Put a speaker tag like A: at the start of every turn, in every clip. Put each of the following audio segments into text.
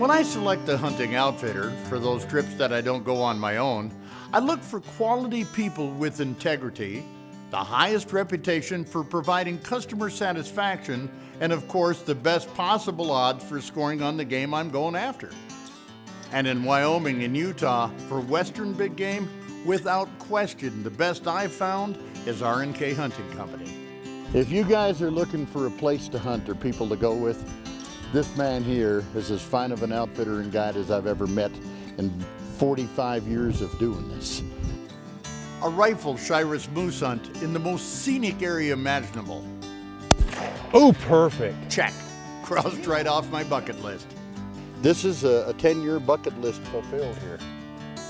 A: When I select a hunting outfitter for those trips that I don't go on my own, I look for quality people with integrity, the highest reputation for providing customer satisfaction, and of course the best possible odds for scoring on the game I'm going after. And in Wyoming and Utah, for Western big game, without question, the best I've found is R&K Hunting Company. If you guys are looking for a place to hunt or people to go with, this man here is as fine of an outfitter and guide as I've ever met in 45 years of doing this. A rifle Shiras moose hunt in the most scenic area imaginable.
B: Oh, perfect.
A: Check. Crossed right off my bucket list. This is a 10-year bucket list fulfilled here.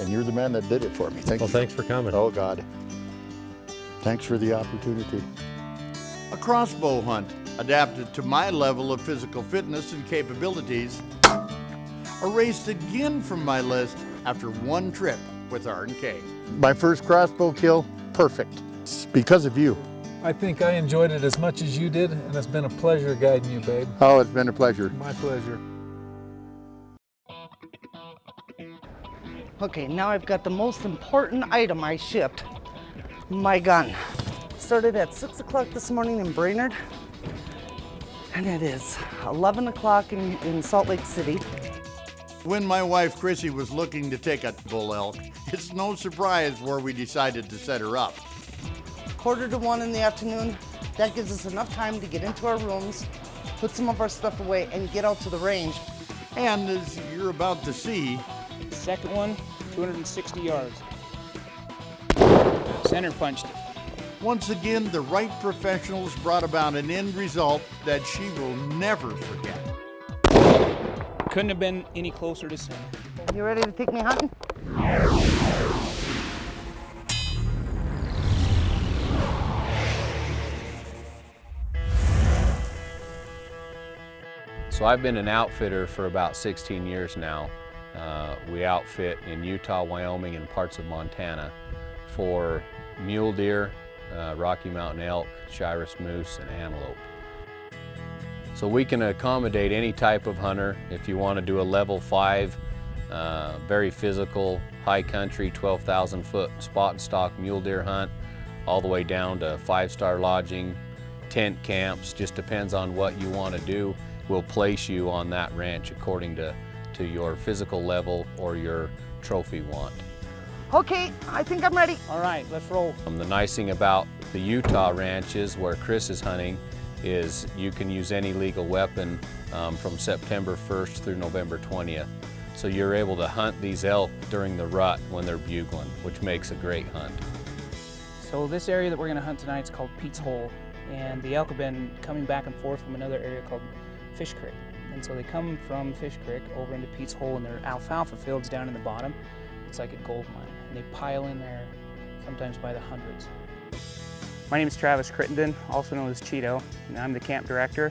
A: And you're the man that did it for me. Thank you.
B: Well, thanks for coming.
A: Oh, God. Thanks for the opportunity. A crossbow hunt adapted to my level of physical fitness and capabilities. Erased again from my list after one trip with R&K. My first crossbow kill, perfect. It's because of you.
C: I think I enjoyed it as much as you did, and it's been a pleasure guiding you, babe.
A: Oh, it's been a pleasure.
C: My pleasure.
D: Okay, now I've got the most important item I shipped, my gun. Started at 6 o'clock this morning in Brainerd, and it is 11 o'clock in Salt Lake City.
A: When my wife Chrissy was looking to take a bull elk, it's no surprise where we decided to set her up.
D: 1:45 in the afternoon, that gives us enough time to get into our rooms, put some of our stuff away, and get out to the range.
A: And as you're about to see,
E: second one, 260 yards. Center punched it.
A: Once again, the right professionals brought about an end result that she will never forget.
E: Couldn't have been any closer to center.
D: You ready to take me hunting?
F: So I've been an outfitter for about 16 years now. We outfit in Utah, Wyoming, and parts of Montana for mule deer, Rocky Mountain elk, Shiras moose, and antelope. So we can accommodate any type of hunter. If you want to do a level 5, very physical, high country, 12,000 foot spot and stock mule deer hunt, all the way down to 5-star lodging, tent camps, just depends on what you want to do. We'll place you on that ranch according to your physical level or your trophy want.
D: Okay, I think I'm ready.
E: All right, let's roll.
F: The nice thing about the Utah ranches where Chris is hunting is you can use any legal weapon from September 1st through November 20th. So you're able to hunt these elk during the rut when they're bugling, which makes a great hunt.
E: So this area that we're going to hunt tonight is called Pete's Hole, and the elk have been coming back and forth from another area called Fish Creek. And so they come from Fish Creek over into Pete's Hole, and there are alfalfa fields down in the bottom. It's like a gold mine, and they pile in there sometimes by the hundreds. My name is Travis Crittenden, also known as Cheeto, and I'm the camp director.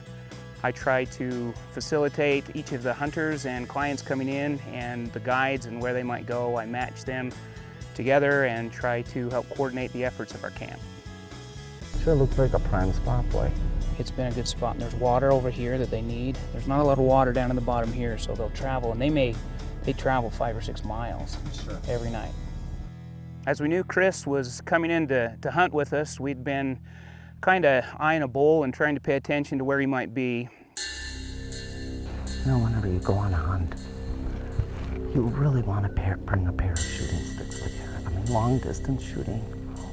E: I try to facilitate each of the hunters and clients coming in and the guides and where they might go. I match them together and try to help coordinate the efforts of our camp.
G: Sure looks like a prime spot, boy.
E: It's been a good spot, and there's water over here that they need. There's not a lot of water down in the bottom here, so they'll travel, and they travel 5 or 6 miles every night. As we knew Chris was coming in to hunt with us, we'd been kind of eyeing a bull and trying to pay attention to where he might be.
G: You know, whenever you go on a hunt, you really want to bring a pair of shooting sticks with you. I mean, long distance shooting,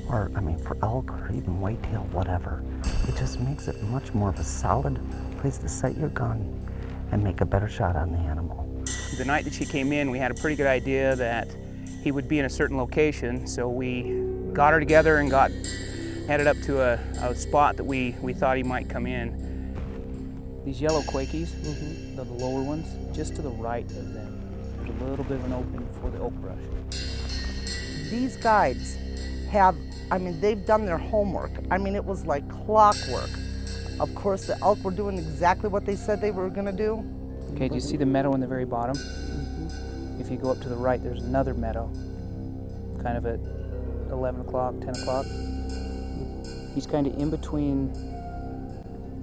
G: or I mean, for elk or even whitetail, whatever. It just makes it much more of a solid place to set your gun and make a better shot on the animal.
E: The night that she came in, we had a pretty good idea that he would be in a certain location, so we got her together and headed up to a spot that we thought he might come in. These yellow quakies, they're the lower ones, just to the right of them. There's a little bit of an opening before the oak brush.
D: These guides have, I mean, they've done their homework. I mean, it was like clockwork. Of course, the elk were doing exactly what they said they were gonna do.
E: Okay, do you see the meadow in the very bottom? If you go up to the right, there's another meadow, kind of at 11 o'clock, 10 o'clock. He's kind of in between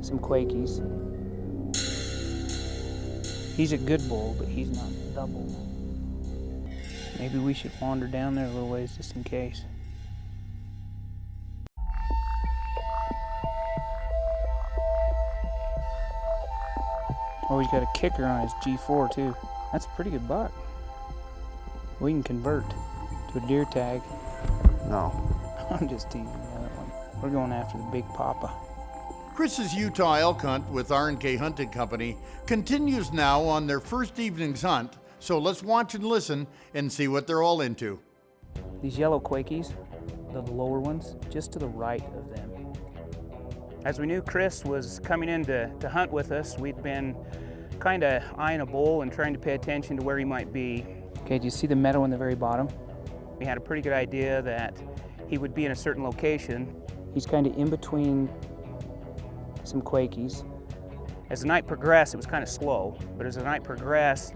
E: some quakies. He's a good bull, but he's not the bull. Maybe we should wander down there a little ways just in case. Oh, he's got a kicker on his G4 too. That's a pretty good buck. We can convert to a deer tag.
G: No.
E: I'm just teasing the other one. We're going after the big papa.
A: Chris's Utah elk hunt with R&K Hunting Company continues now on their first evening's hunt, so let's watch and listen and see what they're all into.
E: These yellow quakies, the lower ones, just to the right of them. As we knew Chris was coming in to hunt with us, we'd been kind of eyeing a bull and trying to pay attention to where he might be. Okay, do you see the meadow in the very bottom? We had a pretty good idea that he would be in a certain location. He's kind of in between some quakies. As the night progressed, it was kind of slow, but as the night progressed,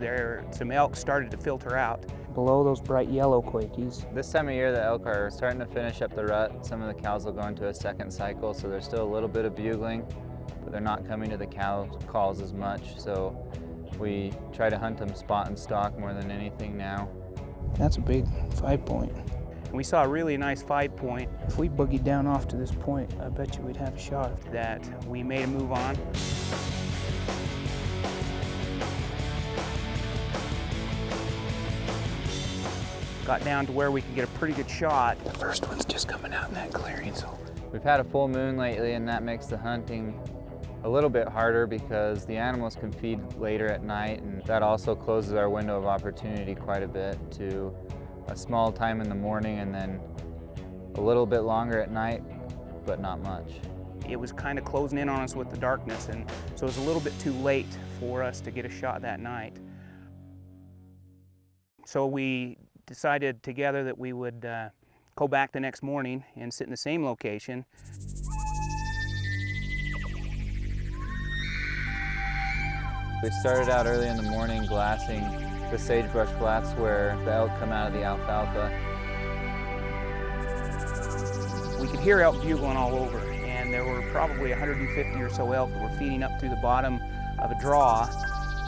E: some elk started to filter out. Below those bright yellow quakies.
H: This time of year, the elk are starting to finish up the rut. Some of the cows will go into a second cycle, so there's still a little bit of bugling, but they're not coming to the cow calls as much, so we try to hunt them spot and stalk more than anything now.
E: That's a big 5-point. And we saw a really nice 5-point. If we boogied down off to this point, I bet you we'd have a shot. That we made a move on. Got down to where we could get a pretty good shot. The first one's just coming out in that clearing, so.
H: We've had a full moon lately, and that makes the hunting a little bit harder because the animals can feed later at night, and that also closes our window of opportunity quite a bit to a small time in the morning and then a little bit longer at night, but not much.
E: It was kind of closing in on us with the darkness, and so it was a little bit too late for us to get a shot that night. So we decided together that we would go back the next morning and sit in the same location.
H: We started out early in the morning glassing the sagebrush flats where the elk come out of the alfalfa.
E: We could hear elk bugling all over, and there were probably 150 or so elk that were feeding up through the bottom of a draw.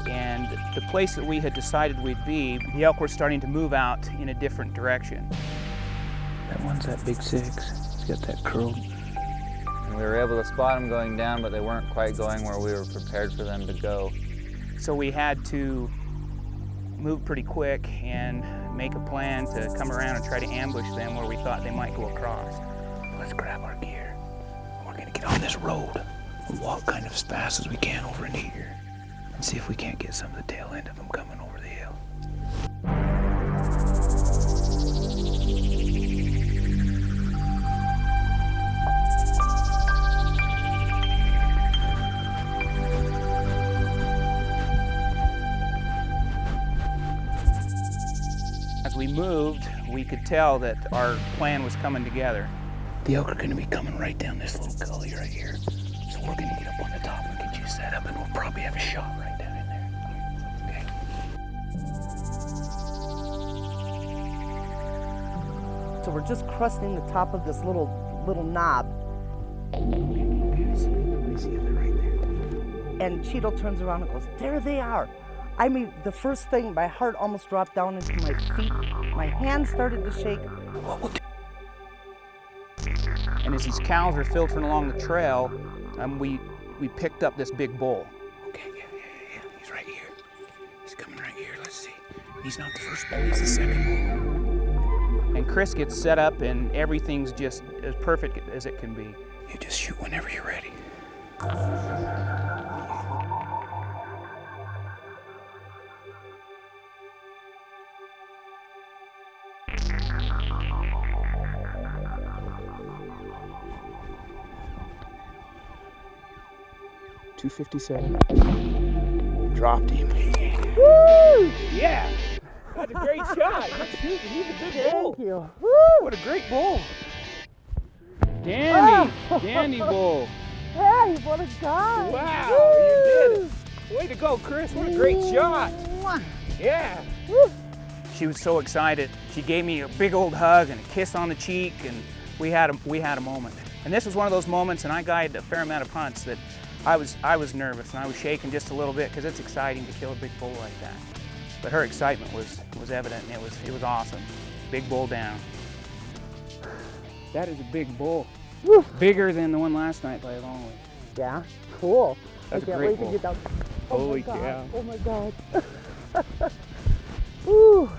E: And the place that we had decided we'd be, the elk were starting to move out in a different direction. That one's that big 6. It's got that curled.
H: And we were able to spot them going down, but they weren't quite going where we were prepared for them to go.
E: So we had to move pretty quick and make a plan to come around and try to ambush them where we thought they might go across. Let's grab our gear. We're gonna get on this road and walk kind of as fast as we can over into here and see if we can't get some of the tail end of them coming over the hill. As we moved, we could tell that our plan was coming together. The elk are going to be coming right down this little gully right here. So we're going to get up on the top and get you set up, and we'll probably have a shot right down in there. Okay.
D: So we're just crusting the top of this little knob.
E: Yes, I see them right there.
D: And Cheeto turns around and goes, there they are. I mean, the first thing, my heart almost dropped down into my feet. My hands started to shake.
E: And as these cows are filtering along the trail, we picked up this big bull. Okay, yeah. He's right here. He's coming right here. Let's see. He's not the first bull, he's the second bull. And Chris gets set up, and everything's just as perfect as it can be. You just shoot whenever you're ready. .257. Dropped him. Woo! Yeah! That's a great shot. He's a good bull.
D: Thank you.
E: What a great bull. Dandy, dandy bull.
D: Hey, what a guy.
E: Wow,
D: Woo!
E: you did it. Way to go, Chris. What a great shot. Yeah.
D: Woo!
E: She was so excited. She gave me a big old hug and a kiss on the cheek, and we had a moment. And this was one of those moments, and I guide a fair amount of hunts, that I was nervous and I was shaking just a little bit because it's exciting to kill a big bull like that. But her excitement was evident, and it was awesome. Big bull down. That is a big bull.
D: Woo.
E: Bigger than the one last night by a long way.
D: Yeah, cool.
E: That's
D: I
E: a
D: can't
E: great
D: wait
E: bull.
D: to get down.
E: Holy
D: my God.
E: cow.
D: Oh my God. Woo.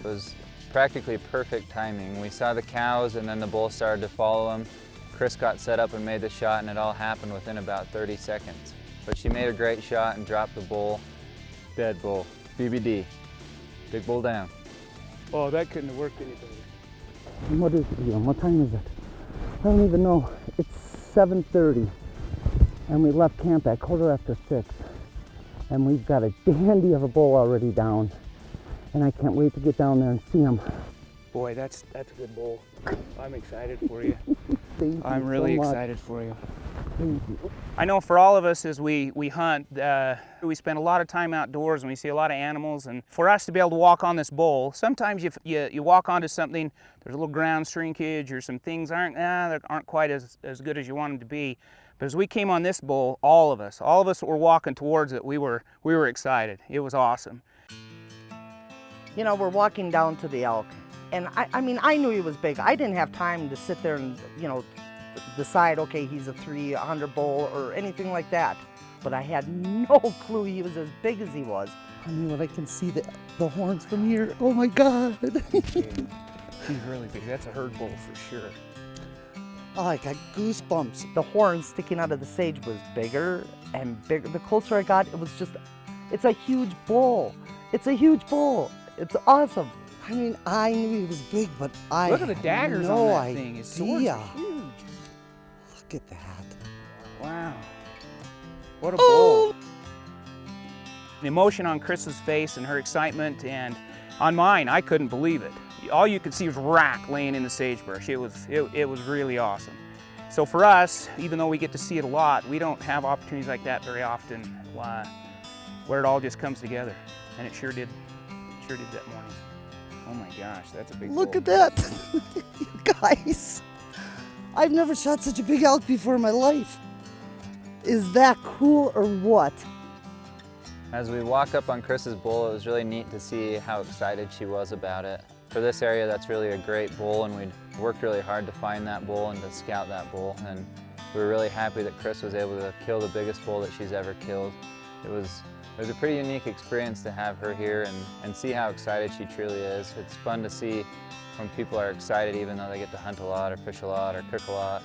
H: It was practically perfect timing. We saw the cows and then the bull started to follow them. Chris got set up and made the shot, and it all happened within about 30 seconds. But she made a great shot and dropped the bull. Dead bull. BBD. Big bull down.
E: Oh, that couldn't have worked any better.
G: What is it, Ian? What time is it? I don't even know. It's 7:30, and we left camp at 6:15, and we've got a dandy of a bull already down, and I can't wait to get down there and see him.
E: Boy, that's a good bull. I'm excited for you.
G: Thank you
E: I'm really
G: so much.
E: excited for you.
G: Thank you.
E: I know for all of us as we hunt, we spend a lot of time outdoors and we see a lot of animals, and for us to be able to walk on this bull, sometimes you walk onto something, there's a little ground shrinkage or some things that aren't quite as good as you want them to be. But as we came on this bull, all of us that were walking towards it, we were excited. It was awesome.
D: You know, we're walking down to the elk, and I mean, I knew he was big. I didn't have time to sit there and, you know, decide, okay, he's a 300 bull or anything like that. But I had no clue he was as big as he was.
G: I mean, when I can see the horns from here, oh my God.
E: He's really big. That's a herd bull for sure.
G: Oh, I got goosebumps.
D: The horn sticking out of the sage was bigger and bigger. The closer I got, it was just, it's a huge bull. It's a huge bull. It's awesome.
G: I mean, I knew he was big, but I
E: Look at the daggers
G: had no
E: on that thing. His swords
G: idea.
E: are huge.
G: Look at that.
E: Wow. What a bull. The emotion on Chris's face and her excitement, and on mine, I couldn't believe it. All you could see was rack laying in the sagebrush. It was really awesome. So for us, even though we get to see it a lot, we don't have opportunities like that very often, where it all just comes together. And it sure did that morning. Oh my gosh, that's a big
G: Look
E: bull.
G: at that. You guys, I've never shot such a big elk before in my life. Is that cool or what?
H: As we walk up on Chris's bull, it was really neat to see how excited she was about it. For this area, that's really a great bull, and we'd worked really hard to find that bull and to scout that bull. And we were really happy that Chris was able to kill the biggest bull that she's ever killed. It was a pretty unique experience to have her here and see how excited she truly is. It's fun to see when people are excited even though they get to hunt a lot or fish a lot or cook a lot.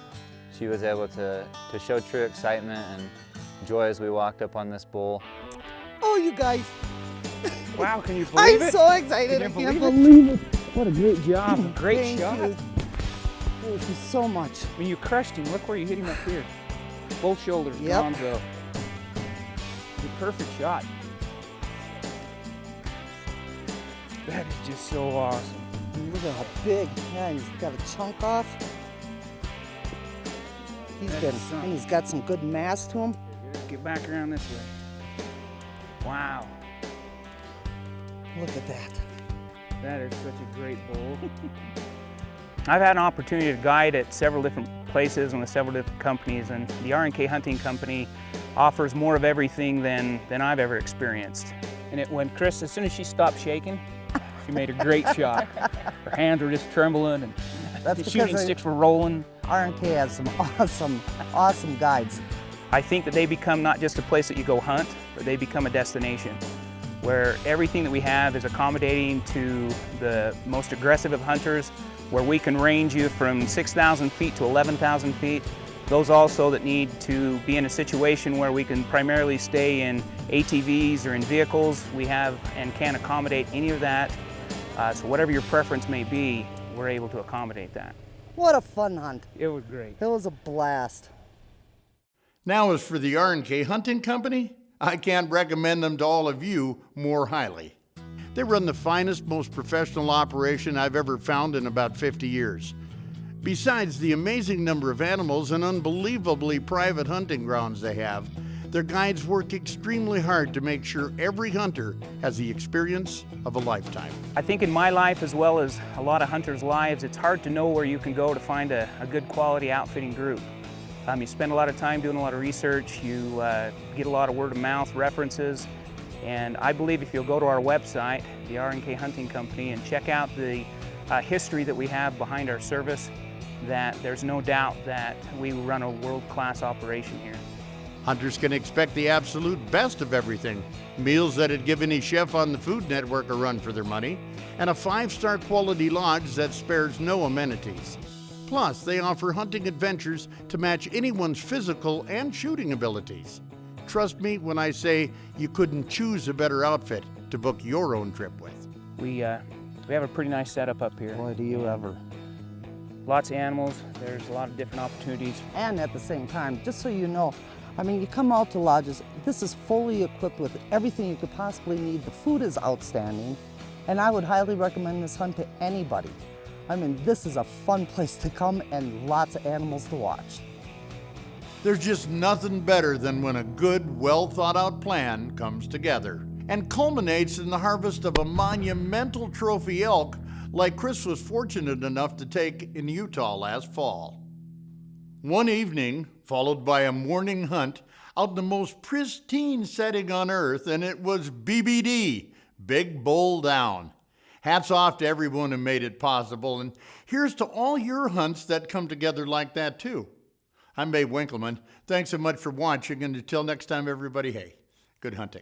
H: She was able to show true excitement and joy as we walked up on this bull.
G: Oh, you guys,
E: Wow, can you believe
G: I'm
E: it?
G: so excited.
E: Can
G: I
E: you
G: can't
E: believe
G: believe it.
E: What a great job. Great
G: Thank
E: shot.
G: you. Thank you so much.
E: I mean, you crushed him. Look where you hit him up here. Both shoulders,
G: Yep.
E: Gonzo. The perfect shot. That is just so awesome.
G: Look at how big. Yeah, he's got a chunk off. And he's got some good mass to him.
E: Get back around this way. Wow,
G: Look at that.
E: that is such a great bull. I've had an opportunity to guide at several different places and with several different companies, and the R&K Hunting Company offers more of everything than I've ever experienced. And when Chris, as soon as she stopped shaking, she made a great shot. Her hands were just trembling and
D: That's
E: the
D: because
E: shooting sticks were rolling.
D: R&K has some awesome guides.
E: I think that they become not just a place that you go hunt, but they become a destination where everything that we have is accommodating to the most aggressive of hunters, where we can range you from 6,000 feet to 11,000 feet. Those also that need to be in a situation where we can primarily stay in ATVs or in vehicles, we have and can accommodate any of that. So whatever your preference may be, we're able to accommodate that.
D: What a fun hunt.
E: It was great.
D: It was a blast.
A: Now, as for the R&K Hunting Company, I can't recommend them to all of you more highly. They run the finest, most professional operation I've ever found in about 50 years. Besides the amazing number of animals and unbelievably private hunting grounds they have, their guides work extremely hard to make sure every hunter has the experience of a lifetime.
E: I think in my life, as well as a lot of hunters' lives, it's hard to know where you can go to find a good quality outfitting group. You spend a lot of time doing a lot of research, you get a lot of word of mouth references, and I believe if you'll go to our website, the RNK Hunting Company, and check out the history that we have behind our service, that there's no doubt that we run a world-class operation here.
A: Hunters can expect the absolute best of everything. Meals that'd give any chef on the Food Network a run for their money, and a 5-star quality lodge that spares no amenities. Plus, they offer hunting adventures to match anyone's physical and shooting abilities. Trust me when I say you couldn't choose a better outfit to book your own trip with.
E: We have a pretty nice setup up here.
G: Boy, do you ever.
E: Lots of animals, there's a lot of different opportunities.
D: And at the same time, just so you know, I mean, you come out to lodges, this is fully equipped with everything you could possibly need. The food is outstanding, and I would highly recommend this hunt to anybody. I mean, this is a fun place to come and lots of animals to watch.
A: There's just nothing better than when a good, well-thought-out plan comes together and culminates in the harvest of a monumental trophy elk like Chris was fortunate enough to take in Utah last fall. One evening, followed by a morning hunt out in the most pristine setting on earth, and it was BBD, Big Bull Down. Hats off to everyone who made it possible, and here's to all your hunts that come together like that too. I'm Winkelman. Thanks so much for watching, and until next time, everybody, hey, good hunting.